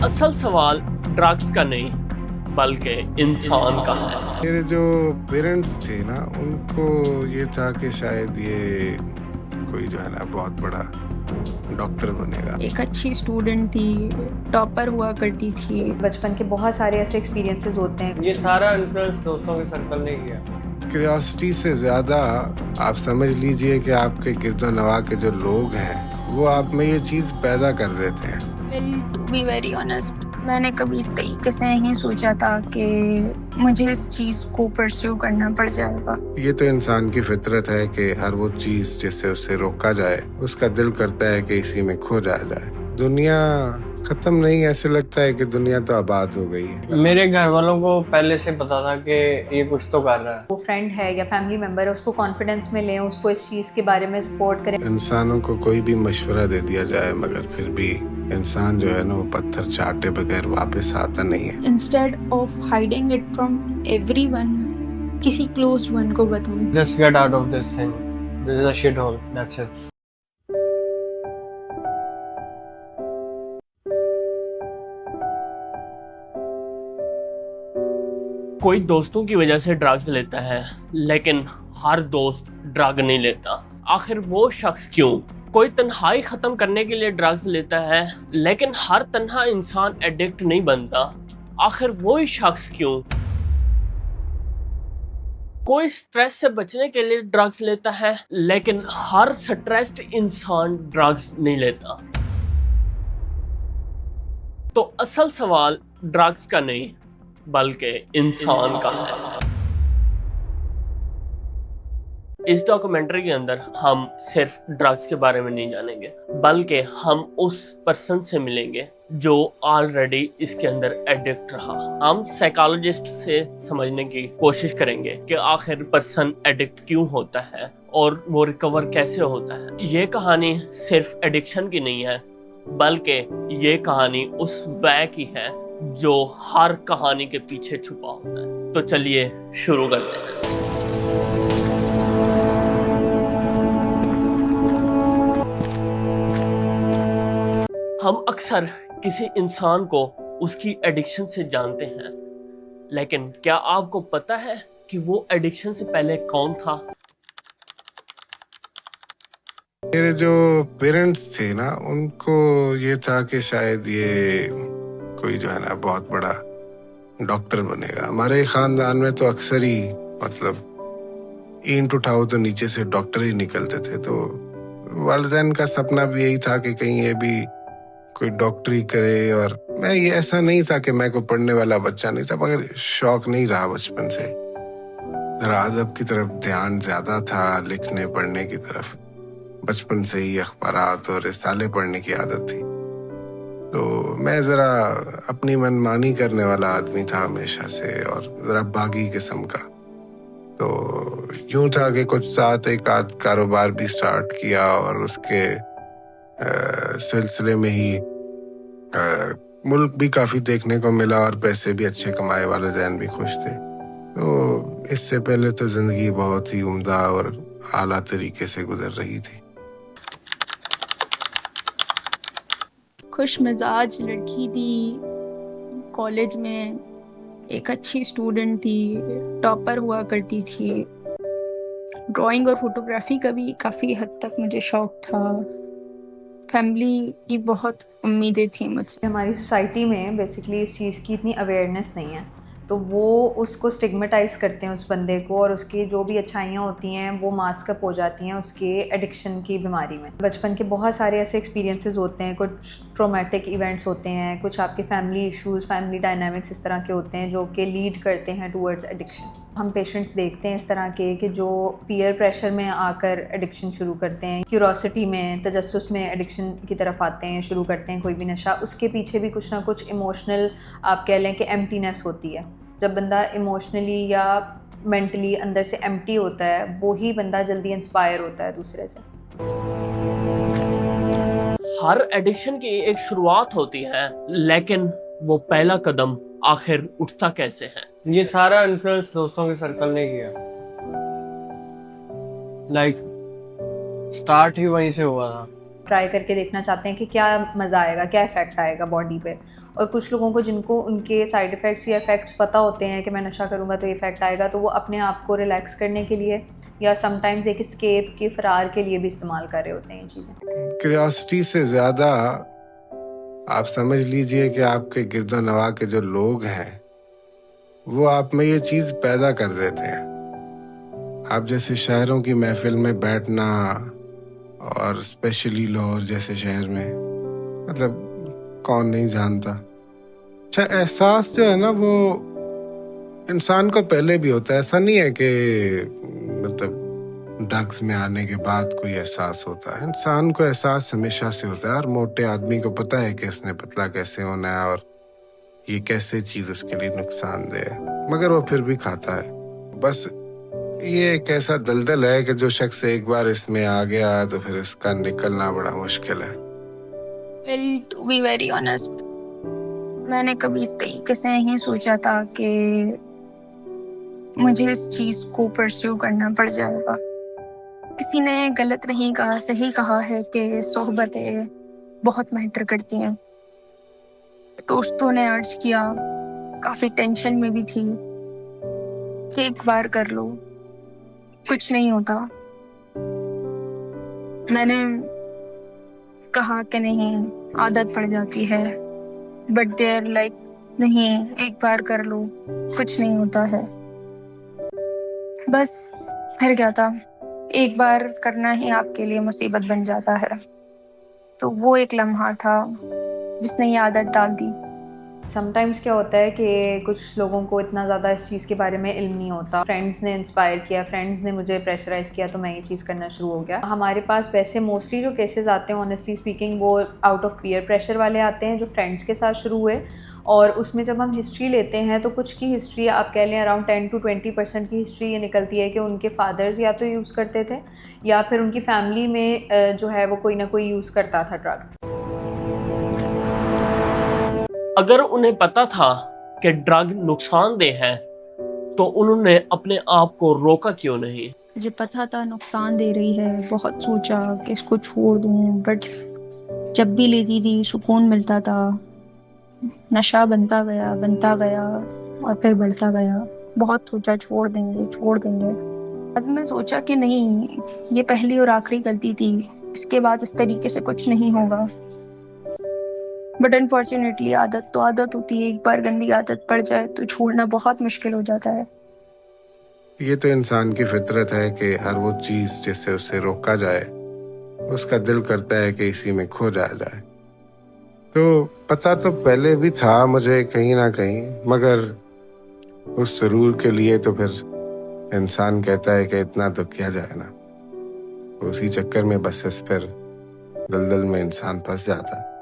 असल सवाल ड्रग्स का नहीं बल्कि इंसान का है। मेरे जो पेरेंट्स थे ना, उनको ये था कि शायद ये कोई जो है ना बहुत बड़ा डॉक्टर बनेगा। एक अच्छी स्टूडेंट थी, टॉपर हुआ करती थी। बचपन के बहुत सारे ऐसे एक्सपीरियंसेस होते हैं। ये सारा इन्फ्लुएंस दोस्तों के सर्कल ने किया। क्यूरियोसिटी से ज्यादा आप समझ लीजिए कि आपके गिरदो नवा के जो लोग हैं वो आप में ये चीज पैदा कर देते हैं। Well to be very honest, मैंने कभी इस तरीके से नहीं सोचा था कि मुझे इस चीज को परस्यू करना पड़ जाएगा। ये तो इंसान की फितरत है कि हर वो चीज जिससे उसे रोका जाए उसका दिल करता है कि इसी में खो जाया जाए। दुनिया खत्म नहीं, ऐसे लगता है कि दुनिया तो आबाद हो गई है। मेरे घर वालों को पहले से पता था कि ये कुछ तो कर रहा है। वो फ्रेंड है या फैमिली मेम्बर है, उसको कॉन्फिडेंस में लें, उसको इस चीज़ के बारे में सपोर्ट करें। इंसानों को कोई भी मशवरा दे दिया जाए मगर फिर भी इंसान जो है ना वो पत्थर चाटे बगैर वापस आता नहीं है। Instead of hiding it from everyone, किसी क्लोज्ड वन को बताऊं। Just get out of this thing. This is a shithole. That's it. कोई दोस्तों की वजह से ड्रग्स लेता है, लेकिन हर दोस्त ड्रग नहीं लेता। आखिर वो शख्स क्यों? कोई तन्हाई खत्म करने के लिए ड्रग्स लेता है, लेकिन हर तन्हा इंसान एडिक्ट नहीं बनता। आखिर वो ही शख्स क्यों? कोई स्ट्रेस से बचने के लिए ड्रग्स लेता है, लेकिन हर स्ट्रेस्ड इंसान ड्रग्स नहीं लेता। तो असल सवाल ड्रग्स का नहीं बल्कि इंसान का है। इस डॉक्यूमेंट्री के अंदर हम सिर्फ ड्रग्स के बारे में नहीं जानेंगे, बल्कि हम उस पर्सन से मिलेंगे जो ऑलरेडी इसके अंदर एडिक्ट रहा। हम साइकोलॉजिस्ट से समझने की कोशिश करेंगे कि आखिर पर्सन एडिक्ट क्यों होता है और वो रिकवर कैसे होता है। ये कहानी सिर्फ एडिक्शन की नहीं है, बल्कि ये कहानी उस वह की है जो हर कहानी के पीछे छुपा होता है। तो चलिए शुरू करते हैं। हम अक्सर किसी इंसान को उसकी एडिक्शन से जानते हैं, लेकिन क्या आपको पता है कि वो एडिक्शन से पहले कौन था? मेरे जो पेरेंट्स थे ना, उनको ये था कि शायद ये कोई जो है ना बहुत बड़ा डॉक्टर बनेगा। हमारे खानदान में तो अक्सर ही मतलब ईंट उठाओ तो नीचे से डॉक्टर ही निकलते थे। तो वालिदैन का सपना भी यही था कि कहीं ये भी कोई डॉक्टरी करे। और मैं ये ऐसा नहीं था कि मैं कोई पढ़ने वाला बच्चा नहीं था, मगर शौक नहीं रहा बचपन से। जरा अदब की तरफ ध्यान ज्यादा था, लिखने पढ़ने की तरफ। बचपन से ही अखबारात और रिसाले पढ़ने की आदत थी। तो मैं जरा अपनी मनमानी करने वाला आदमी था हमेशा से, और जरा बागी किस्म का। तो यूं था कि कुछ साथ एक आध कारोबार भी स्टार्ट किया, और उसके सिलसिले में ही मुल्क भी काफी देखने को मिला और पैसे भी अच्छे कमाए, वालिदैन भी खुश थे। तो इससे पहले तो जिंदगी बहुत ही उम्दा और आला तरीके से गुजर रही थी। खुश मिजाज लड़की थी, कॉलेज में एक अच्छी स्टूडेंट थी, टॉपर हुआ करती थी। ड्राइंग और फोटोग्राफी का भी काफ़ी हद तक मुझे शौक था। फैमिली की बहुत उम्मीदें थी मुझसे। हमारी सोसाइटी में बेसिकली इस चीज़ की इतनी अवेयरनेस नहीं है, तो वो उसको स्टिग्मेटाइज करते हैं उस बंदे को, और उसकी जो भी अच्छाइयाँ होती हैं वो मास्क अप हो जाती हैं उसके एडिक्शन की बीमारी में। बचपन के बहुत सारे ऐसे एक्सपीरियंसेस होते हैं, कुछ ट्रोमेटिक इवेंट्स होते हैं, कुछ आपके फैमिली इश्यूज़, फैमिली डायनामिक्स इस तरह के होते हैं जो कि लीड करते हैं टूवर्ड्स एडिक्शन। हम पेशेंट्स देखते हैं इस तरह के कि जो पीयर प्रेशर में आकर एडिक्शन शुरू करते हैं, क्यूरोसिटी में, तजस्सुस में एडिक्शन की तरफ आते हैं, शुरू करते हैं कोई भी नशा। उसके पीछे भी कुछ ना कुछ इमोशनल, आप कह लें कि एम्प्टीनेस होती है। जब बंदा इमोशनली या मेंटली अंदर से एम्प्टी होता है, वो ही बंदा जल्दी इंस्पायर होता है दूसरे से। हर एडिक्शन की एक शुरुआत होती है, लेकिन वो पहला कदम आखिर उठता कैसे है? ये सारा इन्फ्लुएंस दोस्तों के सर्कल ने किया। स्टार्ट ही वहीं से हुआ था। ट्राई करके देखना चाहते हैं कि क्या मज़ा आएगा, क्या इफ़ेक्ट आएगा बॉडी पे। और कुछ लोगों को जिनको उनके साइड इफ़ेक्ट्स या इफ़ेक्ट्स पता होते हैं कि मैं नशा करूँगा तो ये इफ़ेक्ट आएगा, तो वो अपने आप को रिलैक्स करने के लिए या समटाइम्स एक एस्केप के फ़रार के लिए भी इस्तेमाल कर रहे होते हैं ये चीज़ें। क्यूरियोसिटी से ज़्यादा आप समझ लीजिए कि आपके गिरदोनवा के जो लोग हैं वो आप में ये चीज़ पैदा कर देते हैं। आप जैसे शहरों की महफिल में बैठना और स्पेशली लाहौर जैसे शहर में, मतलब कौन नहीं जानता। अच्छा, एहसास जो है ना वो इंसान को पहले भी होता है। ऐसा नहीं है कि मतलब ड्रग्स में आने के बाद कोई एहसास होता है। इंसान को एहसास हमेशा से होता है। और मोटे आदमी को पता है कि इसने पतला कैसे होना है और ये कैसे चीज़ उसके लिए नुकसानदेह है, मगर वो फिर भी खाता है। बस ये एक ऐसा दलदल है कि जो शख्स एक बार इसमें आ गया तो फिर इसका निकलना बड़ा मुश्किल है। Well, to be very honest, मैंने कभी इस तरीके से नहीं सोचा था कि मुझे इस चीज़ को परस्यू करना पड़ जाएगा। किसी ने गलत नहीं कहा, सही कहा है कि सोहबतें बहुत मैटर करती हैं। दोस्तों ने अर्ज किया, काफ़ी टेंशन में भी थी कि एक बार कर लो, कुछ नहीं होता। मैंने कहा कि नहीं, आदत पड़ जाती है, बट देयर लाइक नहीं, एक बार कर लो, कुछ नहीं होता है। बस फिर क्या था, एक बार करना ही आपके लिए मुसीबत बन जाता है। तो वो एक लम्हा था जिसने ये आदत डाल दी। समटाइम्स क्या होता है कि कुछ लोगों को इतना ज़्यादा इस चीज़ के बारे में इल्म नहीं होता। फ्रेंड्स ने इंस्पायर किया, फ्रेंड्स ने मुझे प्रेशराइज़ किया, तो मैं ये चीज़ करना शुरू हो गया। हमारे पास वैसे मोस्टली जो केसेस आते हैं ऑनेस्टली स्पीकिंग वो आउट ऑफ पीयर प्रेशर वाले आते हैं, जो फ्रेंड्स के साथ शुरू हुए। और उसमें जब हम हिस्ट्री लेते हैं तो कुछ की हिस्ट्री आप कह लें अराउंड 10 to 20% की हिस्ट्री ये निकलती है कि उनके फादर्स या तो यूज़ करते थे या फिर उनकी फैमिली में जो है वो कोई ना कोई यूज़ करता था ड्रग। अगर उन्हें पता था कि ड्रग नुकसानदेह है तो उन्होंने अपने आप को रोका क्यों नहीं? मुझे पता था नुकसान दे रही है, बहुत सोचा कि इसको छोड़ दूं, बट जब भी लेती थी सुकून मिलता था। नशा बनता गया और फिर बढ़ता गया। बहुत सोचा छोड़ देंगे। बाद में सोचा कि नहीं, ये पहली और आखिरी गलती थी, इसके बाद इस तरीके से कुछ नहीं होगा। बट अनफॉर्चुनेटली आदत तो आदत होती है, एक बार गंदी आदत पड़ जाए तो छोड़ना बहुत मुश्किल हो जाता है। ये तो इंसान की फितरत है कि हर वो चीज़ जिससे उसे रोका जाए उसका दिल करता है कि इसी में खो जाया जाए। तो पता तो पहले भी था मुझे कहीं ना कहीं, मगर उस सुरूर के लिए तो फिर इंसान कहता है कि इतना तो किया जाए ना। उसी चक्कर में बस फिर दलदल में इंसान फंस जाता है।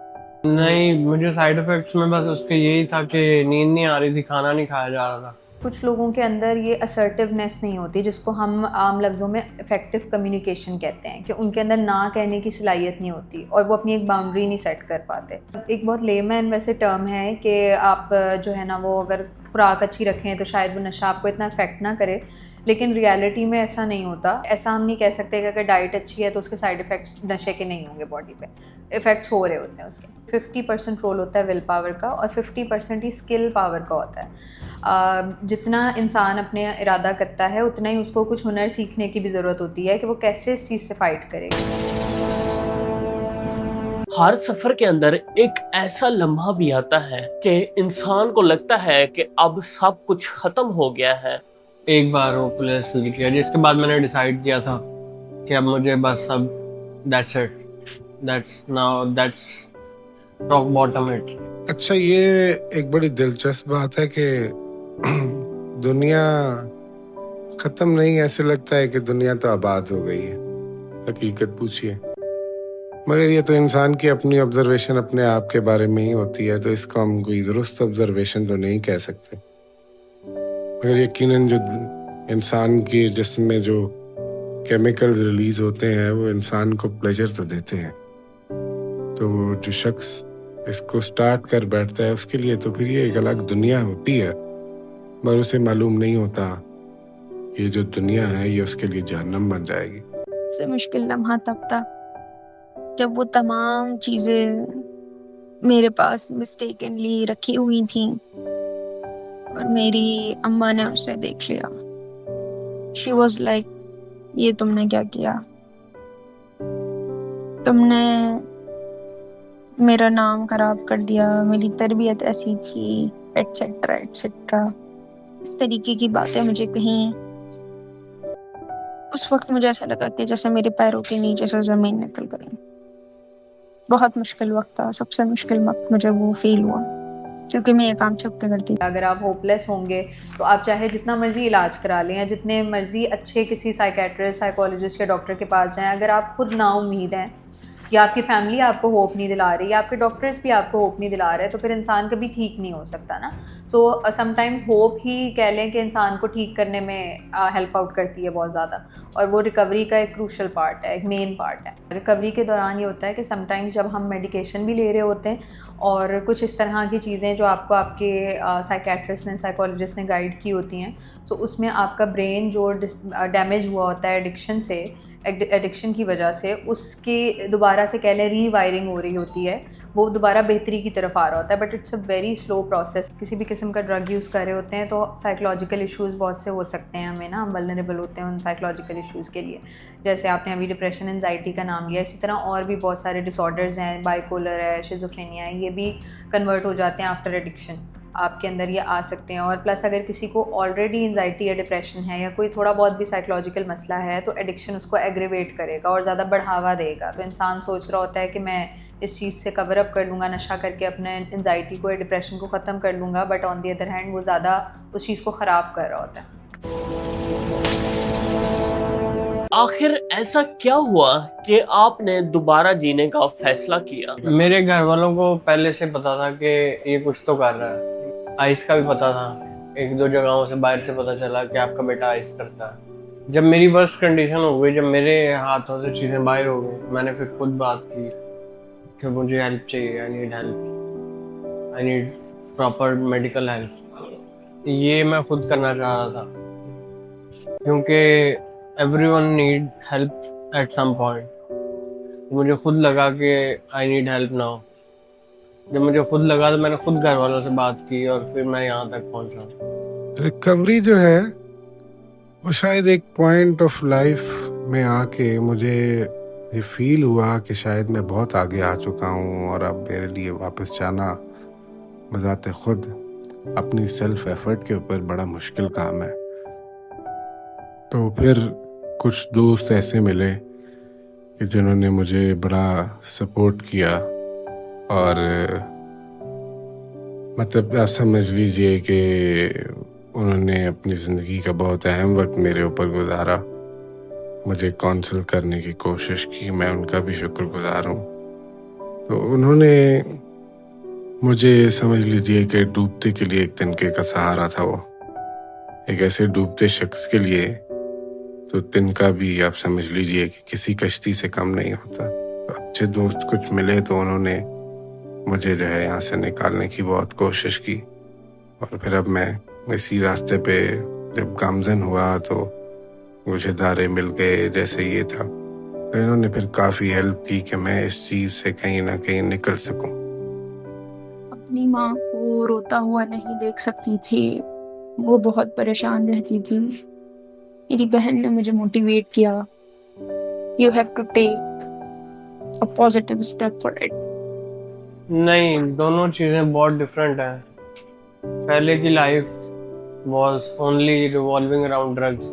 नहीं, मुझे साइड इफेक्ट्स में बस उसके यही था कि नींद नहीं आ रही थी, खाना नहीं खाया जा रहा था। कुछ लोगों के अंदर ये असर्टिवनेस नहीं होती, जिसको हम आम लफ्ज़ों में इफ़ेक्टिव कम्युनिकेशन कहते हैं, कि उनके अंदर ना कहने की सलाहियत नहीं होती और वो अपनी एक बाउंड्री नहीं सेट कर पाते। एक बहुत लेमैन वैसे टर्म है कि आप जो है ना वो अगर खुराक अच्छी रखें तो शायद वो नशा आपको इतना इफेक्ट ना करे, लेकिन रियलिटी में ऐसा नहीं होता। ऐसा हम नहीं कह सकते कि अगर डाइट अच्छी है तो उसके साइड इफ़ेक्ट्स नशे के नहीं होंगे, बॉडी पे इफ़ेक्ट्स हो रहे होते हैं उसके। 50% रोल होता है विल पावर का और 50% ही स्किल पावर का होता है। जितना इंसान अपने इरादा करता है उतना ही उसको कुछ हुनर सीखने की भी ज़रूरत होती है कि वो कैसे इस चीज़ से फाइट करेगा। हर सफर के अंदर एक ऐसा लम्हा भी आता है कि इंसान को लगता है कि अब सब कुछ खत्म हो गया है। एक बार वो प्लेस फील किया जिसके बाद मैंने डिसाइड किया था कि अब मुझे बस अब that's it, that's rock bottom it. अच्छा, ये एक बड़ी दिलचस्प बात है कि दुनिया खत्म नहीं, ऐसे लगता है कि दुनिया तो आबाद हो गई है। हकीकत पूछिए, मगर ये तो इंसान की अपनी ऑब्जर्वेशन अपने आप के बारे में ही होती है, तो इसको हम कोई दुरुस्त ऑब्जर्वेशन तो नहीं कह सकते। मगर यकीनन जो इंसान के जिस्म में जो केमिकल रिलीज होते हैं वो इंसान को प्लेजर तो देते हैं। तो जो शख्स इसको स्टार्ट कर बैठता है उसके लिए तो फिर ये एक अलग दुनिया होती है, मगर उसे मालूम नहीं होता कि ये जो दुनिया है ये उसके लिए जहन्नम बन जाएगी। सबसे मुश्किल लम्हा तब था जब वो तमाम चीजें मेरे पास मिस्टेकनली रखी हुई थी और मेरी अम्मा ने उसे देख लिया। शी वॉज लाइक, ये तुमने क्या किया? तुमने मेरा नाम खराब कर दिया, मेरी तरबियत ऐसी थी, एटसेट्रा एटसेट्रा। इस तरीके की बातें मुझे कहीं। उस वक्त मुझे ऐसा लगा कि जैसे मेरे पैरों के नीचे से जमीन निकल गई। बहुत मुश्किल वक्त था, सबसे मुश्किल वक्त मुझे वो फील हुआ, क्योंकि मैं ये काम छुप के करती थी। अगर आप होपलेस होंगे तो आप चाहे जितना मर्जी इलाज करा लें या जितने मर्जी अच्छे किसी साइकेट्रिस्ट, साइकोलॉजिस्ट या डॉक्टर के पास जाएं, अगर आप खुद नाउम्मीद हैं या आपकी फैमिली आपको होप नहीं दिला रही या आपके डॉक्टर्स भी आपको होप नहीं दिला रहे, तो फिर इंसान कभी ठीक नहीं हो सकता ना। तो समटाइम्स होप ही कह लें कि इंसान को ठीक करने में हेल्प आउट करती है बहुत ज़्यादा, और वो रिकवरी का एक क्रूशल पार्ट है, एक मेन पार्ट है। रिकवरी के दौरान ये होता है कि समटाइम्स जब हम मेडिकेशन भी ले रहे होते हैं और कुछ इस तरह की चीज़ें जो आपको आपके साइकेट्रिस्ट ने, साइकोलॉजिस्ट ने गाइड की होती हैं, तो उसमें आपका ब्रेन जो डैमेज हुआ होता है एडिक्शन से, एडिक्शन की वजह से, उसके दोबारा से कह लें रीवायरिंग हो रही होती है, वो दोबारा बेहतरी की तरफ आ रहा होता है। But it's a very slow process. किसी भी किस्म का ड्रग यूज़ कर रहे होते हैं तो साइकोलॉजिकल इश्यूज़ बहुत से हो सकते हैं हमें ना, हम वल्नरेबल होते हैं उन साइकोलॉजिकल इश्यूज़ के लिए। जैसे आपने अभी डिप्रेशन, एंजाइटी का नाम लिया, इसी तरह और भी बहुत सारे डिसऑर्डर्स हैं, बाइपोलर है, शिज़ोफ्रेनिया है, ये भी कन्वर्ट हो जाते हैं आफ्टर एडिक्शन, आपके अंदर ये आ सकते हैं। और प्लस अगर किसी को ऑलरेडी एंजाइटी या डिप्रेशन है या कोई थोड़ा बहुत भी साइकोलॉजिकल मसला है, तो एडिक्शन उसको एग्रीवेट करेगा और ज़्यादा बढ़ावा देगा। तो इंसान सोच रहा होता है कि मैं इस चीज़ से कवर अप कर लूँगा, नशा करके अपने एंजाइटी को या डिप्रेशन को ख़त्म कर लूँगा, but on the other hand वो ज़्यादा उस चीज़ को ख़राब कर रहा होता है। आखिर ऐसा क्या हुआ कि आपने दोबारा जीने का फैसला किया? मेरे घर वालों को पहले से पता था कि ये कुछ तो कर रहा है। आइस का भी पता था, एक दो जगहों से बाहर से पता चला कि आपका बेटा आइस करता है। जब मेरी वर्स्ट कंडीशन हो गई, जब मेरे हाथों से चीज़ें बाहर हो गई, मैंने फिर खुद बात की कि मुझे हेल्प चाहिए, I need help, I need proper medical help. ये मैं खुद करना चाह रहा था, क्योंकि everyone need help at some point. मुझे खुद लगा कि आई नीड हेल्प नाउ। जब मुझे खुद लगा तो मैंने खुद घर वालों से बात की और फिर मैं यहाँ तक पहुँचा। रिकवरी जो है वो शायद एक पॉइंट ऑफ लाइफ में आके मुझे ये फील हुआ कि शायद मैं बहुत आगे आ चुका हूँ और अब मेरे लिए वापस जाना बजाते खुद अपनी सेल्फ एफर्ट के ऊपर बड़ा मुश्किल काम है। तो फिर कुछ दोस्त ऐसे मिले कि जिन्होंने मुझे बड़ा सपोर्ट किया और मतलब आप समझ लीजिए कि उन्होंने अपनी ज़िंदगी का बहुत अहम वक्त मेरे ऊपर गुजारा, मुझे काउंसिल करने की कोशिश की। मैं उनका भी शुक्रगुजार हूँ। तो उन्होंने मुझे समझ लीजिए कि डूबते के लिए एक तिनके का सहारा था। वो एक ऐसे डूबते शख्स के लिए तो तिनका भी आप समझ लीजिए कि किसी कश्ती से कम नहीं होता। तो अच्छे दोस्त कुछ मिले तो उन्होंने मुझे जो है यहाँ से निकालने की बहुत कोशिश की, और फिर अब मैं इसी रास्ते पे जब गामजन हुआ तो मुझे दारे मिल गए जैसे ये था। तो इन्होंने फिर काफ़ी हेल्प की कि मैं इस चीज़ से कहीं ना कहीं निकल सकूं। अपनी माँ को रोता हुआ नहीं देख सकती थी, वो बहुत परेशान रहती थी। मेरी बहन ने मुझे मोटिवेट किया, you have to take a positive step for it. नहीं, दोनों चीज़ें बहुत डिफरेंट हैं। पहले की life was only revolving around drugs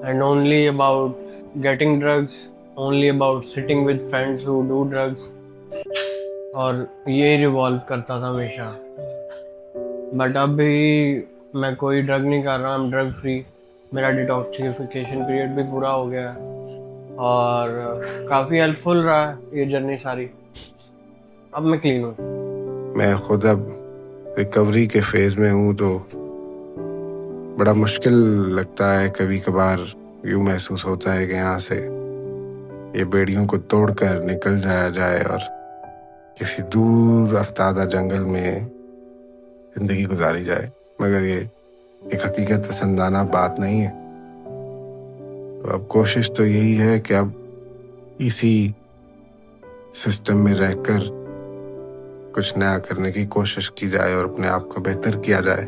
and only about getting drugs, only about sitting with friends who do drugs, और ये रिवॉल्व करता था हमेशा। बट अभी मैं कोई ड्रग नहीं कर रहा, I'm ड्रग फ्री। मेरा डिटॉक्सिफिकेशन पीरियड भी पूरा हो गया है और काफ़ी हेल्पफुल रहा है ये जर्नी सारी। अब मैं क्लीन हूँ। मैं खुद अब रिकवरी के फेज में हूँ तो बड़ा मुश्किल लगता है। कभी कभार यूँ महसूस होता है कि यहाँ से ये बेड़ियों को तोड़कर निकल जाया जाए और किसी दूर अफ्तादा जंगल में जिंदगी गुजारी जाए, मगर ये एक हकीकत पसंदाना बात नहीं है। तो अब कोशिश तो यही है कि अब इसी सिस्टम में रहकर कुछ नया करने की कोशिश की जाए और अपने आप को बेहतर किया जाए।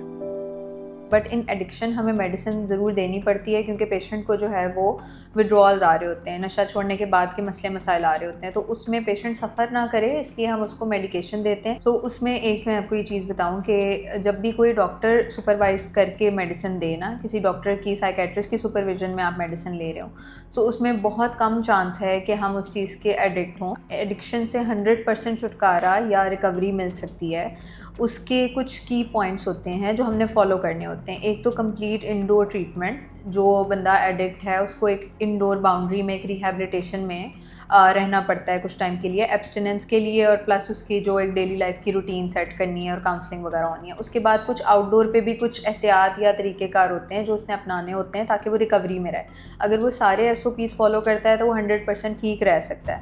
बट इन एडिक्शन हमें मेडिसिन ज़रूर देनी पड़ती है, क्योंकि पेशेंट को जो है वो विड्रॉल्स आ रहे होते हैं, नशा छोड़ने के बाद के मसले मसाइल आ रहे होते हैं, तो उसमें पेशेंट सफ़र ना करे, इसलिए हम उसको मेडिकेशन देते हैं। सो उसमें एक मैं आपको ये चीज़ बताऊं कि जब भी कोई डॉक्टर सुपरवाइज करके मेडिसिन दे ना, किसी डॉक्टर की साइकेट्रिस्ट की सुपरविजन में आप मेडिसिन ले रहे हो, सो उसमें बहुत कम चांस है कि हम उस चीज़ के एडिक्ट हों। एडिक्शन से 100% छुटकारा या रिकवरी मिल सकती है। उसके कुछ की पॉइंट्स होते हैं जो हमने फॉलो करने होते हैं। एक तो कंप्लीट इंडोर ट्रीटमेंट, जो बंदा एडिक्ट है उसको एक इंडोर बाउंड्री में, एक रिहैबिलिटेशन में रहना पड़ता है कुछ टाइम के लिए, एब्सटिनेंस के लिए, और प्लस उसकी जो एक डेली लाइफ की रूटीन सेट करनी है और काउंसलिंग वगैरह होनी है। उसके बाद कुछ आउटडोर पे भी कुछ एहतियात या तरीक़ेकार होते हैं जो उसने अपनाने होते हैं ताकि वो रिकवरी में रहे। अगर वो सारे SOPs फॉलो करता है तो वो 100% ठीक रह सकता है।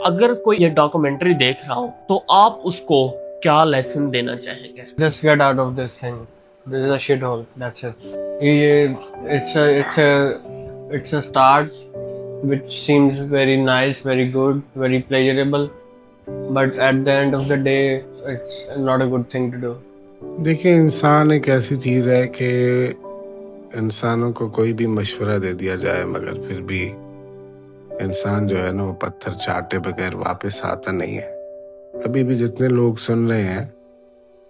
अगर कोई ये डॉक्यूमेंट्री देख रहा हो तो आप उसको क्या लेसन देना चाहेंगे? Just get out of this thing. This is a shithole. That's it. It's a start which seems very nice, very good, very pleasurable, but at the end of the day, it's not a good thing to do. देखिए, इंसान एक ऐसी चीज़ है कि इंसानों को कोई भी मशवरा दे दिया जाए मगर फिर भी इंसान जो है ना वो पत्थर चाटे बगैर वापस आता नहीं है। अभी भी जितने लोग सुन रहे हैं,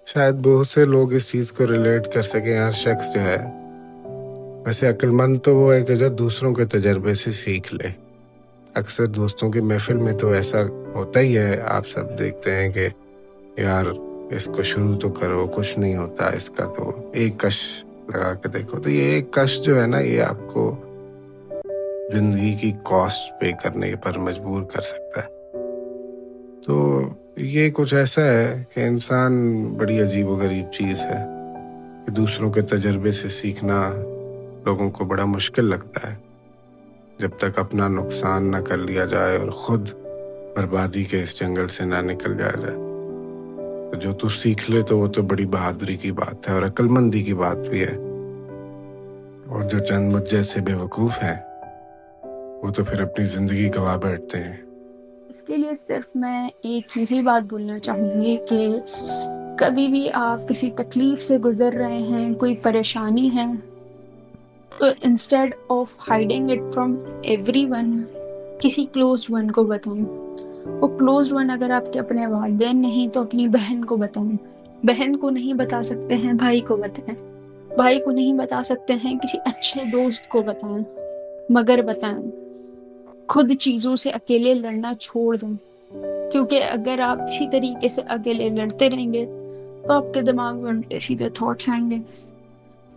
शायद बहुत से लोग इस चीज़ को रिलेट कर सके। हर शख्स जो है, वैसे अक्लमंद तो वो है कि जो दूसरों के तजर्बे से सीख ले। अक्सर दोस्तों की महफिल में तो ऐसा होता ही है, आप सब देखते हैं कि यार इसको शुरू तो करो, कुछ नहीं होता इसका, तो एक कश लगा के देखो। तो ये एक कश जो है ना, ये आपको जिंदगी की कॉस्ट पे करने पर मजबूर कर सकता है। तो ये कुछ ऐसा है कि इंसान बड़ी अजीबोगरीब चीज़ है कि दूसरों के तजर्बे से सीखना लोगों को बड़ा मुश्किल लगता है, जब तक अपना नुकसान ना कर लिया जाए और खुद बर्बादी के इस जंगल से ना निकल जाया जाए। तो जो तू सीख ले तो वो तो बड़ी बहादुरी की बात है और अक्लमंदी की बात भी है। और जो चंद मुझ जैसे बेवकूफ़ हैं वो तो फिर अपनी ज़िंदगी गवा बैठते हैं। इसके लिए सिर्फ मैं एक ही बात बोलना चाहूँगी कि कभी भी आप किसी तकलीफ से गुजर रहे हैं, कोई परेशानी है, तो instead of hiding it from everyone, किसी क्लोज्ड वन को बताएं। वो क्लोज्ड वन अगर आपके अपने वालिदैन नहीं तो अपनी बहन को बताएं। बहन को नहीं बता सकते हैं, भाई को बताएं। भाई को नहीं बता सकते हैं, किसी अच्छे दोस्त को बताएं, मगर बताएं। खुद चीज़ों से अकेले लड़ना छोड़ दें, क्योंकि अगर आप इसी तरीके से अकेले लड़ते रहेंगे तो आपके दिमाग में उल्टे सीधे थॉट्स आएंगे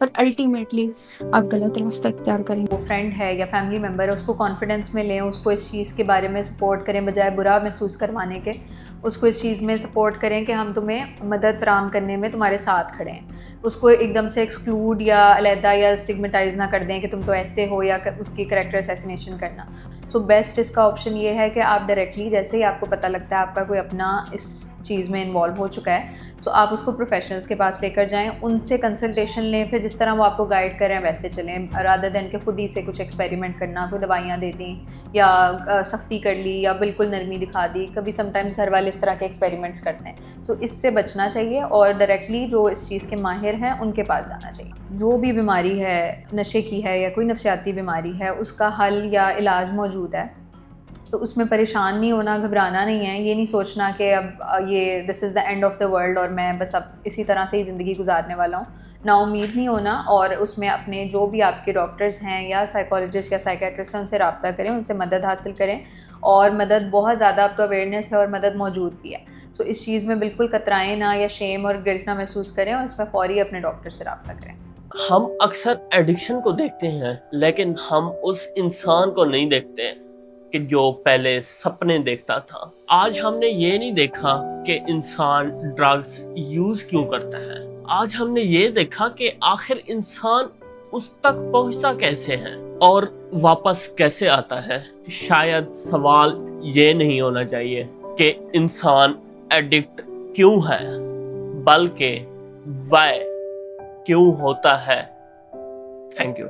और अल्टीमेटली आप गलत रास्ता इख्तियार करेंगे। वो फ्रेंड है या फैमिली मेम्बर है, उसको कॉन्फिडेंस में लें, उसको इस चीज़ के बारे में सपोर्ट करें, बजाय बुरा महसूस करवाने के उसको इस चीज़ में सपोर्ट करें कि हम तुम्हें मदद फराहम करने में तुम्हारे साथ खड़े हैं। उसको एकदम से एक्सक्लूड या अलहदा या स्टिग्मेटाइज ना कर दें कि तुम तो ऐसे हो, या उसकी करैक्टर असैसिनेशन करना। सो बेस्ट इसका ऑप्शन ये है कि आप डायरेक्टली, जैसे ही आपको पता लगता है आपका कोई अपना इस चीज़ में इन्वॉल्व हो चुका है, सो आप उसको प्रोफेशनल्स के पास लेकर जाएं, उनसे कंसल्टेशन लें, फिर जिस तरह वो आपको गाइड करें वैसे चलें, रादर देन के खुद ही से कुछ एक्सपेरिमेंट करना, कोई दवाइयाँ दे दी या सख्ती कर ली या बिल्कुल नरमी दिखा दी। कभी समटाइम्स घर वाले इस तरह के एक्सपेरिमेंट्स करते हैं। सो इससे बचना चाहिए और डायरेक्टली जो इस चीज़ के माहिर हैं उनके पास जाना चाहिए। जो भी बीमारी है, नशे की है या कोई नफसियाती बीमारी है, उसका हल या इलाज मौजूद है, तो उसमें परेशान नहीं होना, घबराना नहीं है। ये नहीं सोचना कि अब ये this is the end of the world और मैं बस अब इसी तरह से ही ज़िंदगी गुजारने वाला हूँ। नाउम्मीद नहीं होना, और उसमें अपने जो भी आपके डॉक्टर्स हैं या साइकोलॉजिस्ट या साइकेट्रिस्ट हैं उनसे रब्ता करें, उनसे मदद हासिल करें। और मदद बहुत ज़्यादा, अब तो अवेयरनेस है और मदद मौजूद भी है। सो इस चीज़ में बिल्कुल कतराएं ना या शेम और गिल्ट ना महसूस करें, और इसमें फ़ौरी अपने डॉक्टर से रब्ता करें। हम अक्सर एडिक्शन को देखते हैं, लेकिन हम उस इंसान को नहीं देखते कि जो पहले सपने देखता था। आज हमने ये नहीं देखा कि इंसान ड्रग्स यूज क्यों करता है। आज हमने ये देखा कि आखिर इंसान उस तक पहुंचता कैसे है और वापस कैसे आता है। शायद सवाल ये नहीं होना चाहिए कि इंसान एडिक्ट क्यों है, बल्कि वह क्यों होता है। Thank you.